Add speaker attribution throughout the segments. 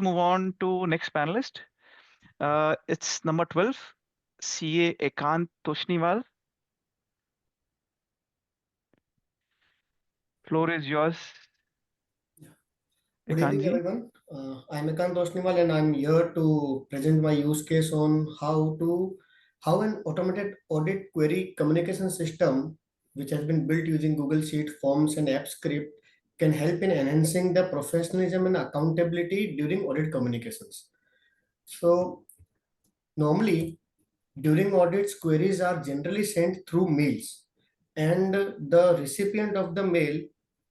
Speaker 1: move on to next panelist. It's number 12, CA Ekant Toshniwal. Floor is yours,
Speaker 2: Good evening,
Speaker 1: Ekantji.
Speaker 2: everyone. I'm Ekant Toshniwal, and I'm here to present my use case on how an automated audit query communication system, which has been built using Google Sheet, Forms, and App Script, can help in enhancing the professionalism and accountability during audit communications. So, normally, during audits, queries are generally sent through mails, and the recipient of the mail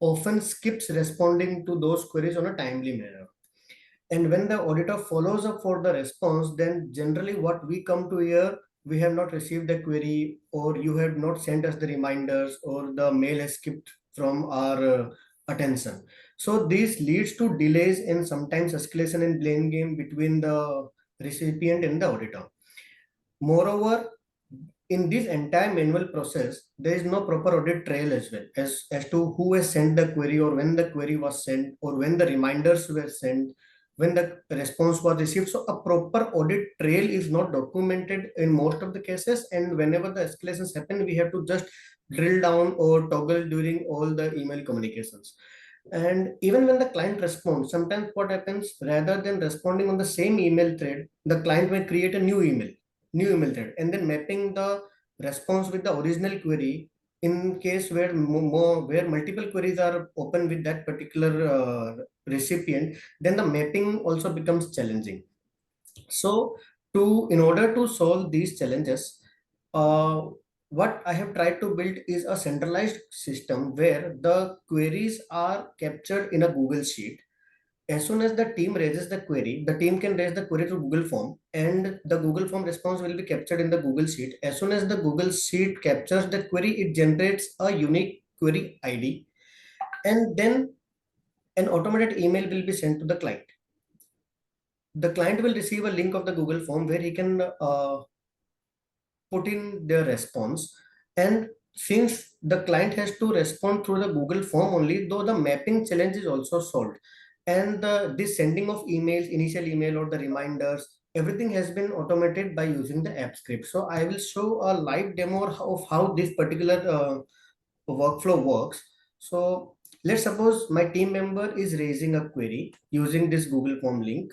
Speaker 2: often skips responding to those queries on a timely manner. And when the auditor follows up for the response, then generally what we come to hear, we have not received the query, or you have not sent us the reminders, or the mail has skipped from our attention. So this leads to delays and sometimes escalation and blame game between the recipient and the auditor. Moreover, in this entire manual process, there is no proper audit trail as well as to who has sent the query, or when the query was sent, or when the reminders were sent, when the response was received. So a proper audit trail is not documented in most of the cases, and whenever the escalations happen, we have to just drill down or toggle during all the email communications. And even when the client responds, sometimes what happens, rather than responding on the same email thread, the client may create a new email thread, and then mapping the response with the original query. In case where where multiple queries are open with that particular recipient, then the mapping also becomes challenging. So in order to solve these challenges, uh, what I have tried to build is a centralized system where the queries are captured in a Google Sheet. As soon as the team raises the query, the team can raise the query through Google Form, and the Google Form response will be captured in the Google Sheet. As soon as the Google Sheet captures the query, it generates a unique query ID, and then an automated email will be sent to the client. The client will receive a link of the Google Form where he can put in their response. And since the client has to respond through the Google Form only, though the mapping challenge is also solved, and this sending of emails, initial email or the reminders, everything has been automated by using the app script. So I will show a live demo of how this particular workflow works. So let's suppose my team member is raising a query using this Google Form link.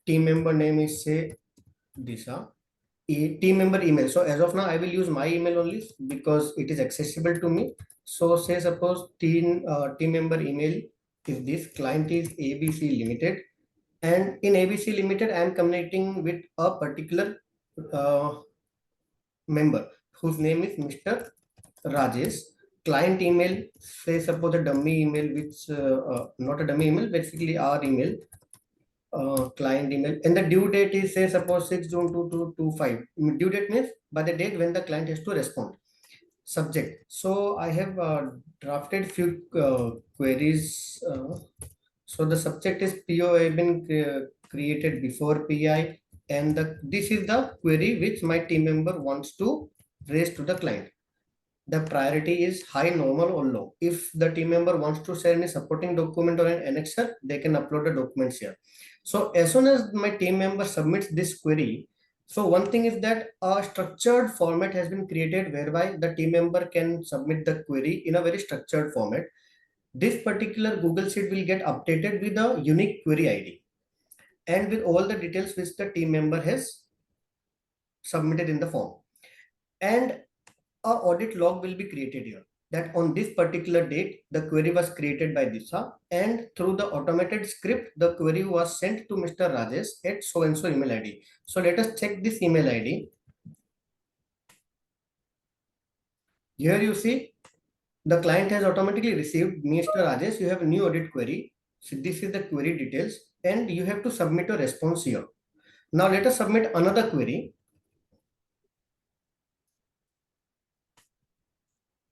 Speaker 2: Team member name is, say, Disha. Team member email. So as of now, I will use my email only because it is accessible to me. So say suppose team member email is this: client is ABC Limited, and in ABC Limited, I am communicating with a particular uh, member whose name is Mr. Rajesh. Client email, say suppose a dummy email, which not a dummy email, basically our email, client email, and the due date is, say suppose 6 June 2225. Due date means by the date when the client has to respond. Subject, so I have drafted few queries. So the subject is PO have been created before PI, and this is the query which my team member wants to raise to the client. The priority is high, normal, or low. If the team member wants to share any supporting document or an annexer, they can upload the documents here. So as soon as my team member submits this query, so one thing is that a structured format has been created whereby the team member can submit the query in a very structured format. This particular Google Sheet will get updated with a unique query ID and with all the details which the team member has submitted in the form. And a audit log will be created here, that on this particular date the query was created by Disha, and through the automated script the query was sent to Mr. Rajesh at so and so email ID. So let us check this email ID. Here you see the client has automatically received: Mr. Rajesh, you have a new audit query. So this is the query details, and you have to submit a response here. Now let us submit another query.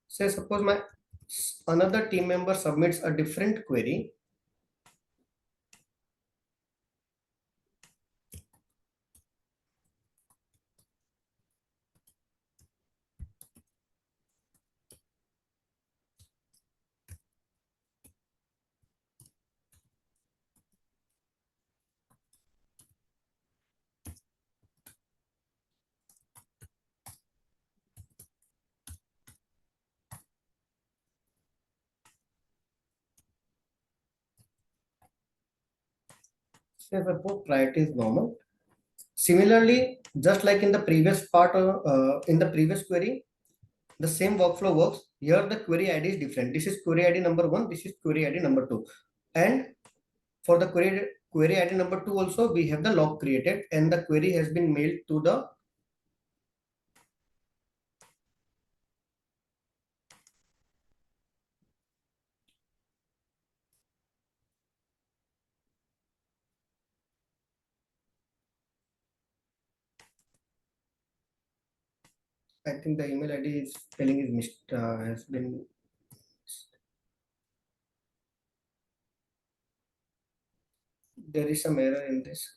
Speaker 2: Say suppose my another team member submits a different query. Say suppose priority is normal. Similarly, just like in the previous part, in the previous query, the same workflow works. Here the query ID is different. This is query ID number 1, this is query ID number 2. And for the query ID number 2 also, we have the log created and the query has been mailed to the I think the email ID is spelling is missed, has been. There is some error in this.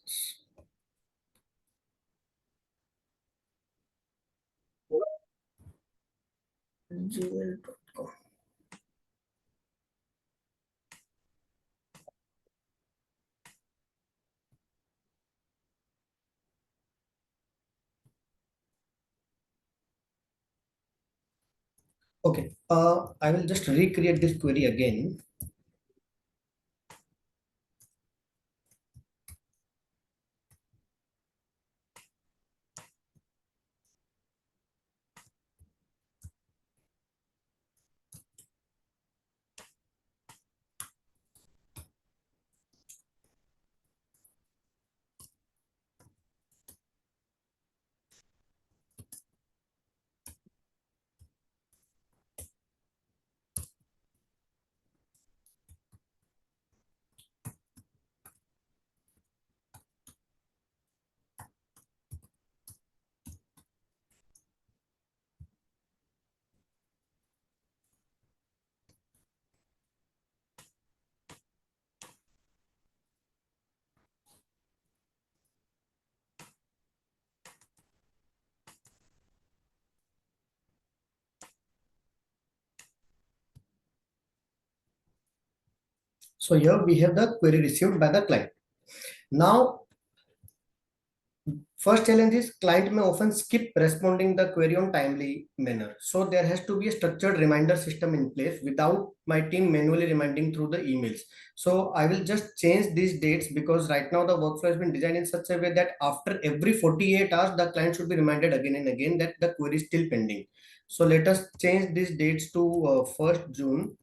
Speaker 2: gmail.com. Okay, I will just recreate this query again. So here we have the query received by the client. Now, first challenge is client may often skip responding the query on timely manner. So there has to be a structured reminder system in place without my team manually reminding through the emails. So I will just change these dates because right now the workflow has been designed in such a way that after every 48 hours, the client should be reminded again and again that the query is still pending. So let us change these dates to 1st June.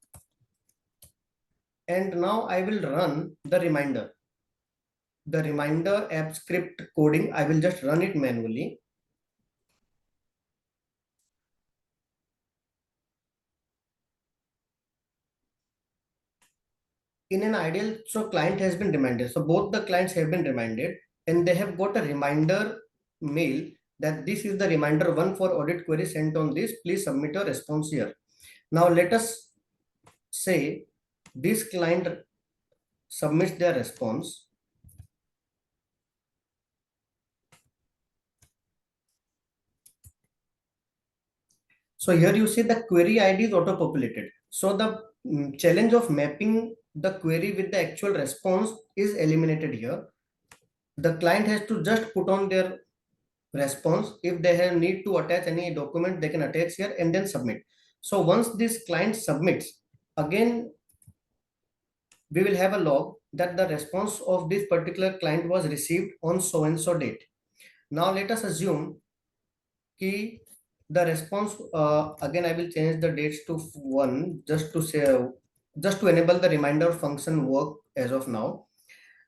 Speaker 2: And now I will run the reminder. The reminder app script coding, I will just run it manually. In an ideal, so client has been reminded. So both the clients have been reminded and they have got a reminder mail that this is the reminder one for audit query sent on this. Please submit your response here. Now let us say this client submits their response. So here you see the query ID is auto-populated. So the challenge of mapping the query with the actual response is eliminated here. The client has to just put on their response. If they have need to attach any document, they can attach here and then submit. So once this client submits, again, we will have a log that the response of this particular client was received on so and so date. Now let us assume key the response, again I will change the dates to 1 just to say, just to enable the reminder function work as of now.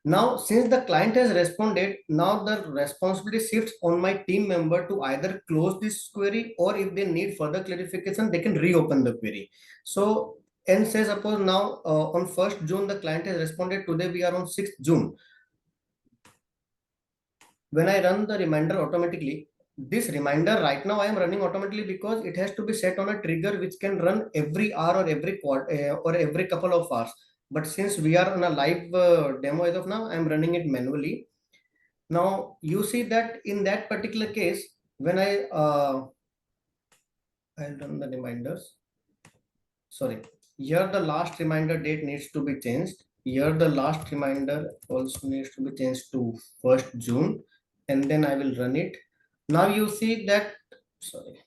Speaker 2: Now, since the client has responded, now the responsibility shifts on my team member to either close this query or if they need further clarification, they can reopen the query. So, and say suppose now on 1st June, the client has responded. Today we are on 6th June. When I run the reminder automatically, this reminder right now I am running automatically because it has to be set on a trigger which can run every hour or every quarter or every couple of hours. But since we are on a live demo as of now, I am running it manually. Now you see that in that particular case, when I'll run the reminders. Sorry, here the last reminder date needs to be changed. Here the last reminder also needs to be changed to 1st June, and then I will run it. Now you see that, sorry,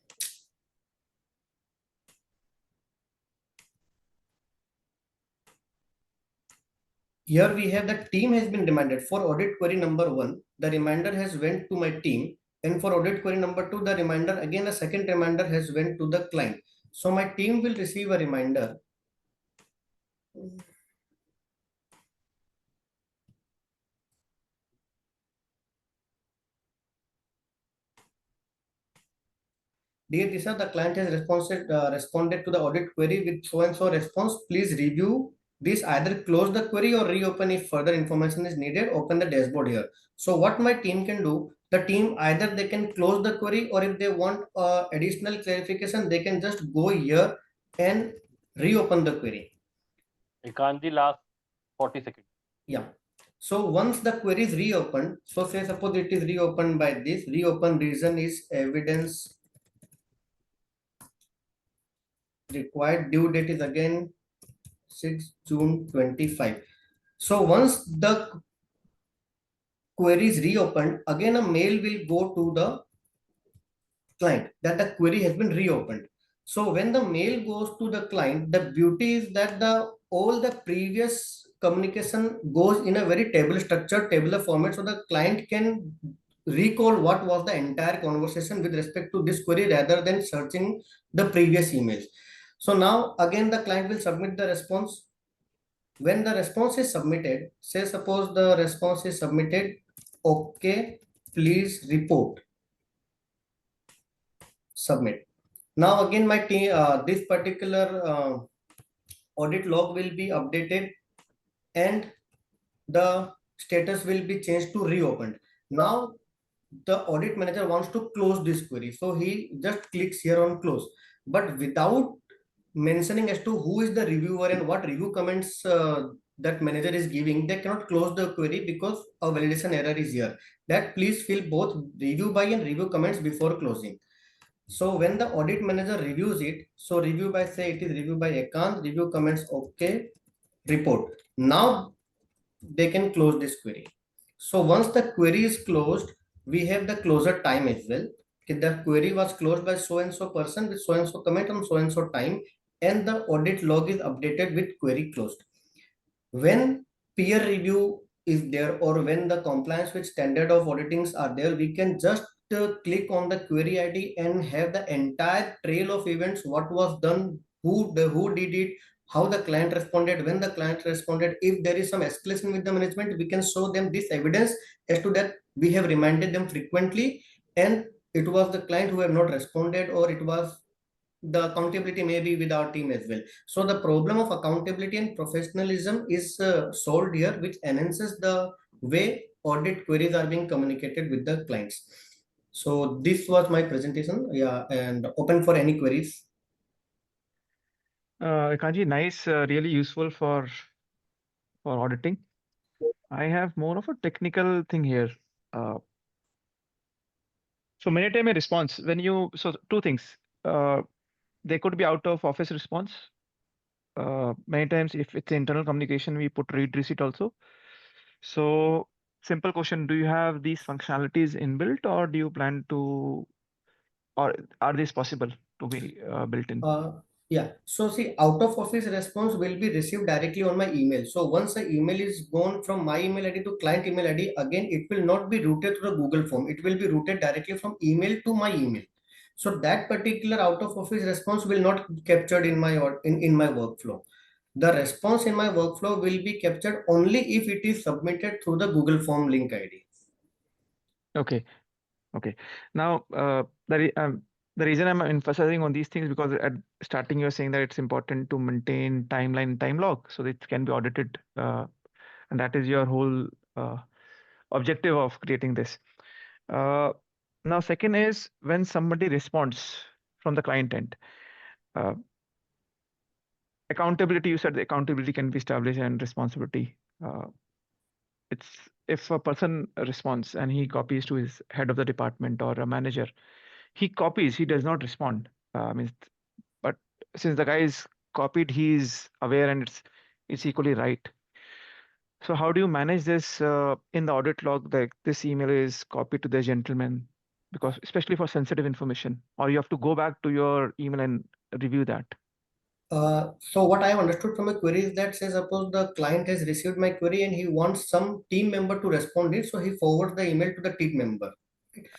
Speaker 2: here we have the team has been reminded for audit query number 1. The reminder has went to my team, and for audit query number 2, the reminder again a second reminder has went to the client. So my team will receive a reminder. Dear Disha, the client has responded to the audit query with so and so response. Please review this. Either close the query or reopen if further information is needed. Open the dashboard here. So what my team can do, the team either they can close the query, or if they want additional clarification, they can just go here and reopen the query.
Speaker 3: Ekant ji, last 40 seconds.
Speaker 2: Yeah. So once the query is reopened, so say suppose it is reopened by this, reopen reason is evidence required, due date is again 6 June 25. So once the query is reopened, again a mail will go to the client that the query has been reopened. So when the mail goes to the client, the beauty is that the all the previous communication goes in a very table structure, tabular format, so the client can recall what was the entire conversation with respect to this query rather than searching the previous emails. So now again the client will submit the response. When the response is submitted, say suppose the response is submitted, okay, please report, submit. Now again my team, this particular audit log will be updated and the status will be changed to reopened. Now the audit manager wants to close this query, so he just clicks here on close, but without mentioning as to who is the reviewer and what review comments that manager is giving, they cannot close the query because a validation error is here. That please fill both review by and review comments before closing. So when the audit manager reviews it, so review by, say it is review by Ekant, review comments okay, report. Now they can close this query. So once the query is closed, we have the closure time as well. The query was closed by so and so person with so and so comment on so and so time, and the audit log is updated with query closed. When peer review is there, or when the compliance with standard of auditings are there, we can just click on the query ID and have the entire trail of events, what was done, who did it, how the client responded, when the client responded. If there is some escalation with the management, we can show them this evidence as to that we have reminded them frequently, and it was the client who have not responded, or it was the accountability may be with our team as well. So the problem of accountability and professionalism is solved here, which enhances the way audit queries are being communicated with the clients. So this was my presentation. Yeah, and open for any queries.
Speaker 1: Kanji, nice, really useful for auditing. I have more of a technical thing here. Uh, so many time a response when you so two things. Uh, they could be out of office response. Many times, if it's internal communication, we put read receipt also. So simple question: do you have these functionalities inbuilt, or do you plan to, or are these possible to be built in?
Speaker 2: Uh, yeah. So see, out of office response will be received directly on my email. So once the email is gone from my email ID to client email ID, again, it will not be routed to the Google form. It will be routed directly from email to my email. So that particular out of office response will not be captured in my in my workflow. The response in my workflow will be captured only if it is submitted through the Google form link ID.
Speaker 1: Okay. Okay. Now, the reason I'm emphasizing on these things because at starting you're saying that it's important to maintain timeline time log so that it can be audited, and that is your whole objective of creating this. Uh, Now, second is when somebody responds from the client end, uh, accountability. You said the accountability can be established and responsibility. Uh, it's if a person responds and he copies to his head of the department or a manager, he copies, he does not respond. Means, but since the guy is copied, he is aware and it's equally right. So how do you manage this in the audit log that this email is copied to the gentleman? Because especially for sensitive information, or you have to go back to your email and review that.
Speaker 2: So what I have understood from a query is that, say suppose the client has received my query and he wants some team member to respond it, so he forwards the email to the team member.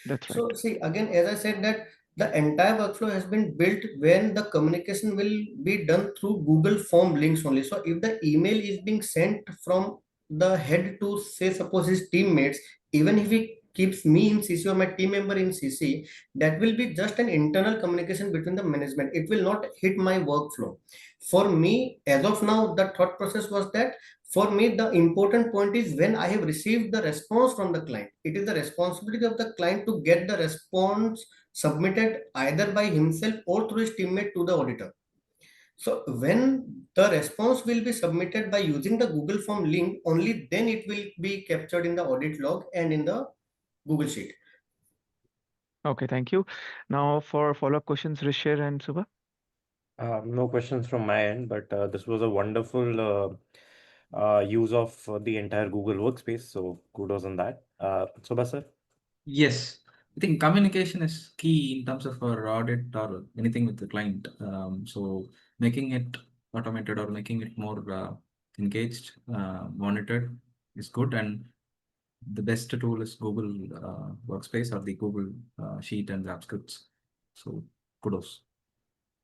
Speaker 1: That's right.
Speaker 2: So see, again, as I said that the entire workflow has been built when the communication will be done through Google Form links only. So if the email is being sent from the head to, say suppose his teammates, even if he keeps me in CC or my team member in CC, that will be just an internal communication between the management. It will not hit my workflow. For me, as of now, the thought process was that for me, the important point is when I have received the response from the client, it is the responsibility of the client to get the response submitted either by himself or through his teammate to the auditor. So when the response will be submitted by using the Google Form link, only then it will be captured in the audit log and in the Google Sheet.
Speaker 1: Okay, thank you. Now for follow-up questions, Rishir and Subha.
Speaker 4: No questions from my end, but this was a wonderful use of the entire Google Workspace. So kudos on that. Subha sir.
Speaker 5: Yes, I think communication is key in terms of our audit or anything with the client. So making it automated or making it more engaged, monitored is good. And the best tool is Google Workspace or the Google Sheet and App scripts. So kudos.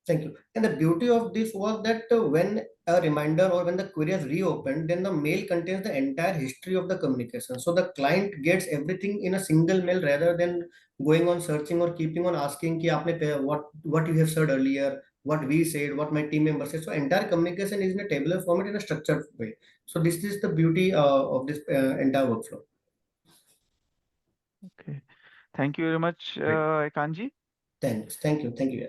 Speaker 2: Thank you. And the beauty of this was that when a reminder or when the query is reopened, then the mail contains the entire history of the communication. So the client gets everything in a single mail rather than going on searching or keeping on asking ki aapne what you have said earlier, what we said, what my team members said. So entire communication is in a tabular format in a structured way. So this is the beauty of this entire workflow.
Speaker 1: Okay. Thank you very much,
Speaker 5: Great.
Speaker 1: Ekanji.
Speaker 2: Thanks. Thank you. Thank you.